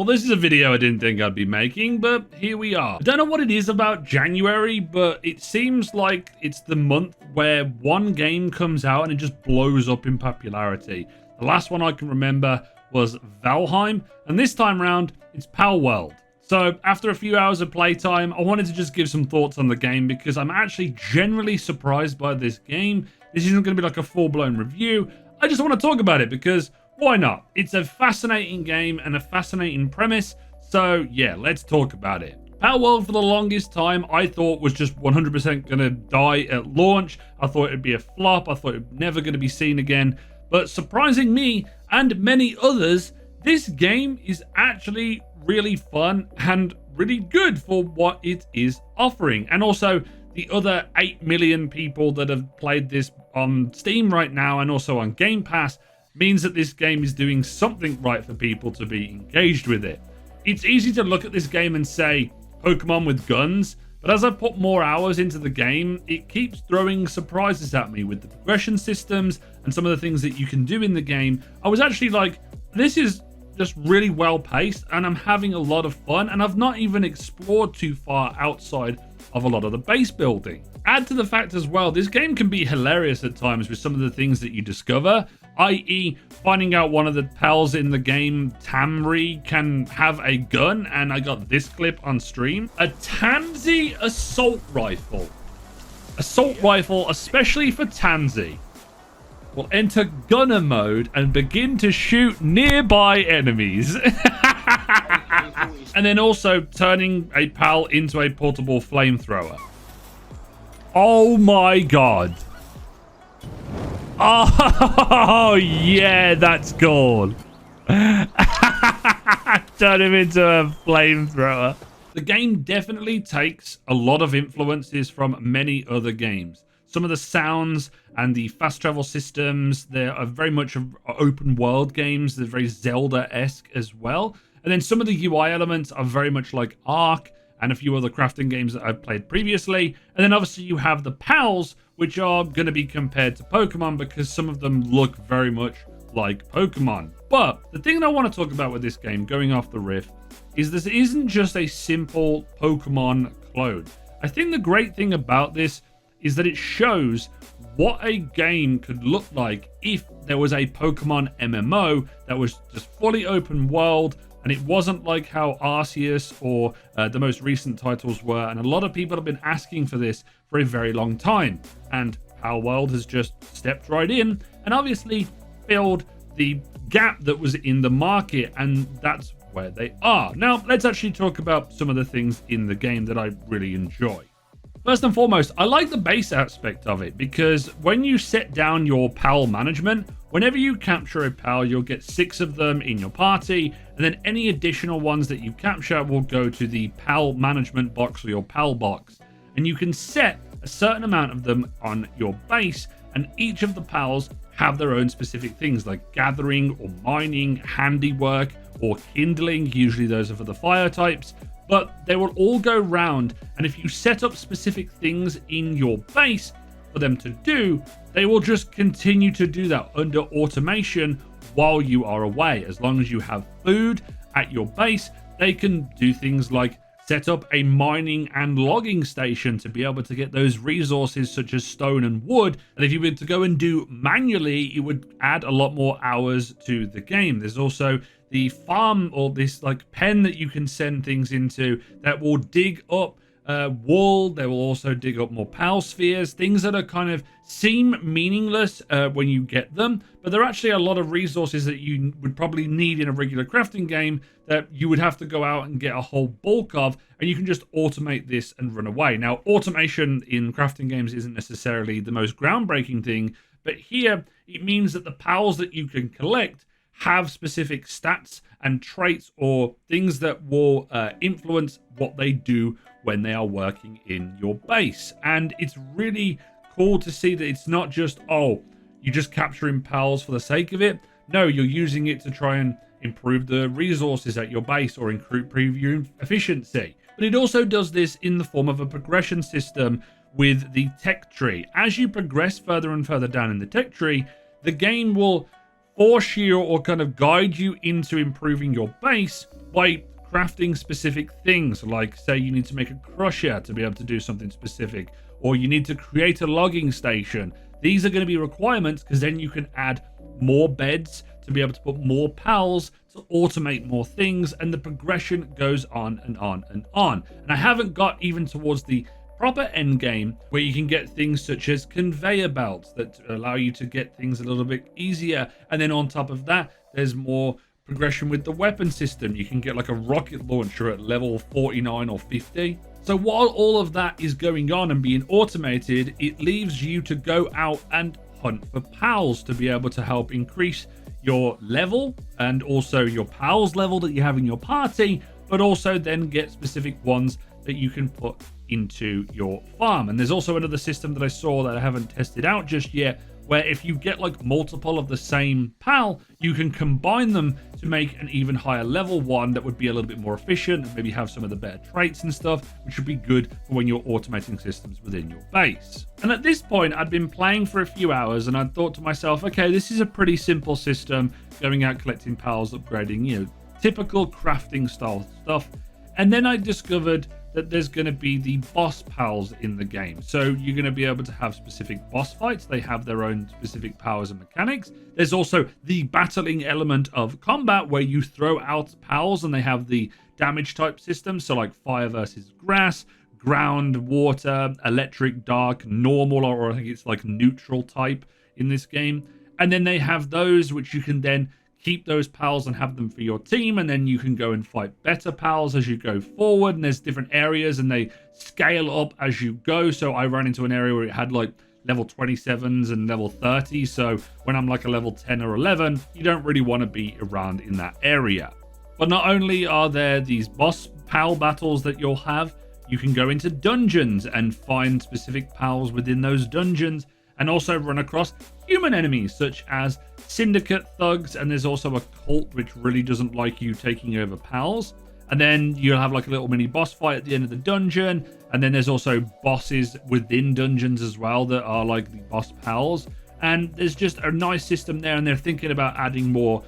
Well, this is a video I didn't think I'd be making, but here we are. I don't know what it is about January, but it seems like it's the month where one game comes out and it just blows up in popularity. The last one I can remember was Valheim, and this time round, it's Palworld. So after a few hours of playtime, I wanted to just give some thoughts on the game because I'm actually generally surprised by this game. This isn't going to be like a full-blown review. I just want to talk about it because why not? It's a fascinating game and a fascinating premise. So yeah, let's talk about it. Palworld for the longest time I thought was just 100% going to die at launch. I thought it'd be a flop. I thought it was never going to be seen again. But surprising me and many others, this game is actually really fun and really good for what it is offering. And also the other 8 million people that have played this on Steam right now and also on Game Pass means that this game is doing something right for people to be engaged with it. It's easy to look at this game and say Pokemon with guns, but as I put more hours into the game, it keeps throwing surprises at me with the progression systems and some of the things that you can do in the game. I was actually like, this is just really well paced and I'm having a lot of fun, and I've not even explored too far outside of a lot of the base building. Add to the fact as well, this game can be hilarious at times with some of the things that you discover, i.e. finding out one of the pals in the game, Tamri, can have a gun, and I got this clip on stream. A Tansy assault rifle. Assault rifle, especially for Tansy, will enter gunner mode and begin to shoot nearby enemies. And then also turning a pal into a portable flamethrower. Oh my god. Oh yeah, that's cool. Turn him into a flamethrower. The game definitely takes a lot of influences from many other games. Some of the sounds and the fast travel systems, they are very much open world games. They're very Zelda-esque as well. And then some of the UI elements are very much like Ark and a few other crafting games that I've played previously. And then obviously you have the pals, which are going to be compared to Pokemon because some of them look very much like Pokemon. But the thing that I want to talk about with this game, going off the riff, is this isn't just a simple Pokemon clone. I think the great thing about this is that it shows what a game could look like if there was a Pokemon MMO that was just fully open world, and it wasn't like how Arceus or the most recent titles were. And a lot of people have been asking for this for a very long time. And Palworld has just stepped right in and obviously filled the gap that was in the market. And that's where they are. Now, let's actually talk about some of the things in the game that I really enjoy. First and foremost, I like the base aspect of it because when you set down your pal management, whenever you capture a pal, you'll get 6 of them in your party, and then any additional ones that you capture will go to the pal management box or your pal box. And you can set a certain amount of them on your base, and each of the pals have their own specific things like gathering or mining, handiwork, or kindling. Usually those are for the fire types. But they will all go round, and if you set up specific things in your base for them to do, they will just continue to do that under automation while you are away. As long as you have food at your base, they can do things like set up a mining and logging station to be able to get those resources such as stone and wood. And if you were to go and do manually, it would add a lot more hours to the game. There's also the farm, or this like pen that you can send things into that will dig up wool. They will also dig up more pal spheres, things that are kind of seem meaningless when you get them, but they're actually a lot of resources that you would probably need in a regular crafting game that you would have to go out and get a whole bulk of, and you can just automate this and run away. Now, automation in crafting games isn't necessarily the most groundbreaking thing, but here it means that the pals that you can collect have specific stats and traits or things that will influence what they do when they are working in your base. And it's really cool to see that it's not just, oh, you're just capturing pals for the sake of it. No, you're using it to try and improve the resources at your base or improve your efficiency. But it also does this in the form of a progression system with the tech tree. As you progress further and further down in the tech tree, the game will force you or kind of guide you into improving your base by crafting specific things. Like, say you need to make a crusher to be able to do something specific, or you need to create a logging station. These are going to be requirements, because then you can add more beds to be able to put more pals to automate more things, and the progression goes on and on and on. And I haven't got even towards the proper end game, where you can get things such as conveyor belts that allow you to get things a little bit easier. And then on top of that, there's more progression with the weapon system. You can get like a rocket launcher at level 49 or 50. So while all of that is going on and being automated, it leaves you to go out and hunt for pals to be able to help increase your level, and also your pals level that you have in your party, but also then get specific ones that you can put into your farm. And there's also another system that I saw that I haven't tested out just yet, where if you get like multiple of the same pal, you can combine them to make an even higher level one that would be a little bit more efficient and maybe have some of the better traits and stuff, which would be good for when you're automating systems within your base. And at this point, I'd been playing for a few hours and I'd thought to myself, okay, this is a pretty simple system, going out collecting pals, upgrading, typical crafting style stuff. And then I discovered that there's going to be the boss pals in the game. So you're going to be able to have specific boss fights. They have their own specific powers and mechanics. There's also the battling element of combat, where you throw out pals and they have the damage type system. So like fire versus grass, ground, water, electric, dark, normal, or I think it's like neutral type in this game. And then they have those which you can then keep those pals and have them for your team, and then you can go and fight better pals as you go forward. And there's different areas and they scale up as you go. So I ran into an area where it had like level 27s and level 30. So when I'm like a level 10 or 11, you don't really want to be around in that area. But not only are there these boss pal battles that you'll have, you can go into dungeons and find specific pals within those dungeons, and also run across human enemies such as syndicate thugs, and there's also a cult which really doesn't like you taking over pals. And then you'll have like a little mini boss fight at the end of the dungeon, and then there's also bosses within dungeons as well that are like the boss pals. And there's just a nice system there, and they're thinking about adding more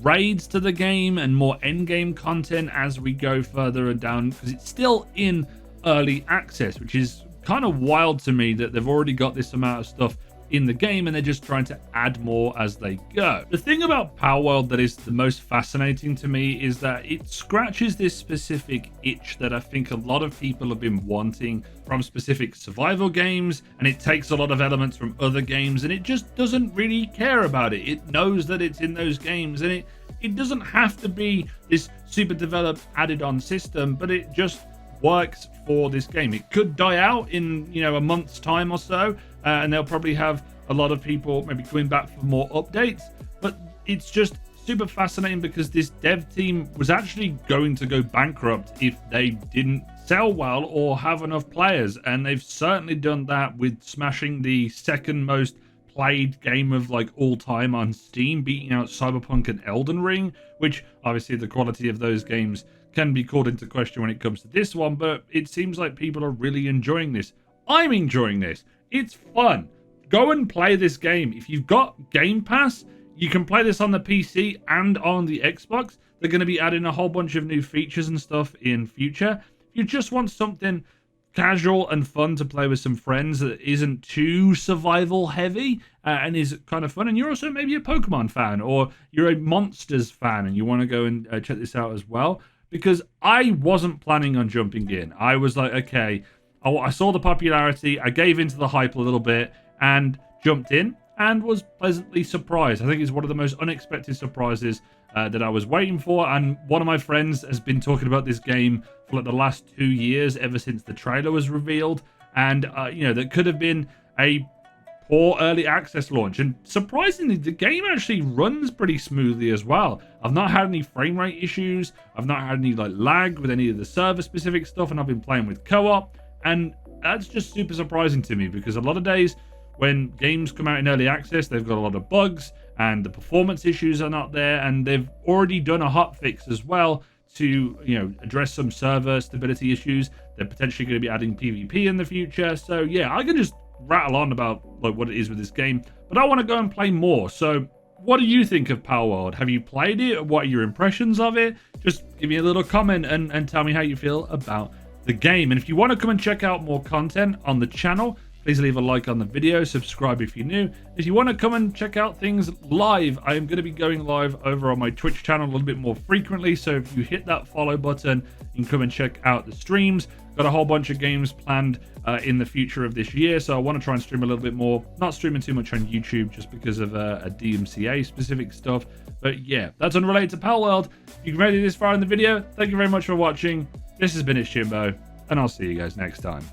raids to the game and more end game content as we go further down, because it's still in early access, which is kind of wild to me that they've already got this amount of stuff in the game and they're just trying to add more as they go. The thing about Palworld that is the most fascinating to me is that it scratches this specific itch that I think a lot of people have been wanting from specific survival games, and it takes a lot of elements from other games and it just doesn't really care about it. It knows that it's in those games, and it doesn't have to be this super developed added on system, but it just works for this game. It could die out in a month's time or so, and they'll probably have a lot of people maybe coming back for more updates, but it's just super fascinating because this dev team was actually going to go bankrupt if they didn't sell well or have enough players, and they've certainly done that with smashing the second most played game of like all time on Steam, beating out Cyberpunk and Elden Ring, which obviously the quality of those games can be called into question when it comes to this one, but it seems like people are really enjoying this. I'm enjoying this. It's fun. Go and play this game. If you've got Game Pass, you can play this on the PC and on the Xbox. They're going to be adding a whole bunch of new features and stuff in future. If you just want something casual and fun to play with some friends that isn't too survival heavy and is kind of fun, and you're also maybe a Pokemon fan or you're a Monsters fan and you want to go and check this out as well, because I wasn't planning on jumping in. I was like, okay, I saw the popularity, I gave into the hype a little bit and jumped in and was pleasantly surprised. I think it's one of the most unexpected surprises that I was waiting for, and one of my friends has been talking about this game for like the last 2 years, ever since the trailer was revealed, and that could have been a poor early access launch, and surprisingly the game actually runs pretty smoothly as well. I've not had any frame rate issues, I've not had any like lag with any of the server specific stuff, and I've been playing with co-op, and that's just super surprising to me, because a lot of days when games come out in early access, they've got a lot of bugs and the performance issues are not there, and they've already done a hotfix as well to address some server stability issues. They're potentially going to be adding PvP in the future. So yeah, I can just rattle on about like what it is with this game, but I want to go and play more. So what do you think of Palworld? Have you played it? What are your impressions of it? Just give me a little comment and tell me how you feel about the game. And if you want to come and check out more content on the channel, please leave a like on the video, subscribe if you're new. If you want to come and check out things live, I am going to be going live over on my Twitch channel a little bit more frequently. So if you hit that follow button, you can come and check out the streams. Got a whole bunch of games planned in the future of this year, so I want to try and stream a little bit more. Not streaming too much on YouTube just because of a DMCA specific stuff. But yeah, that's unrelated to Palworld. If you made it this far in the video, thank you very much for watching. This has been Jimbo, and I'll see you guys next time.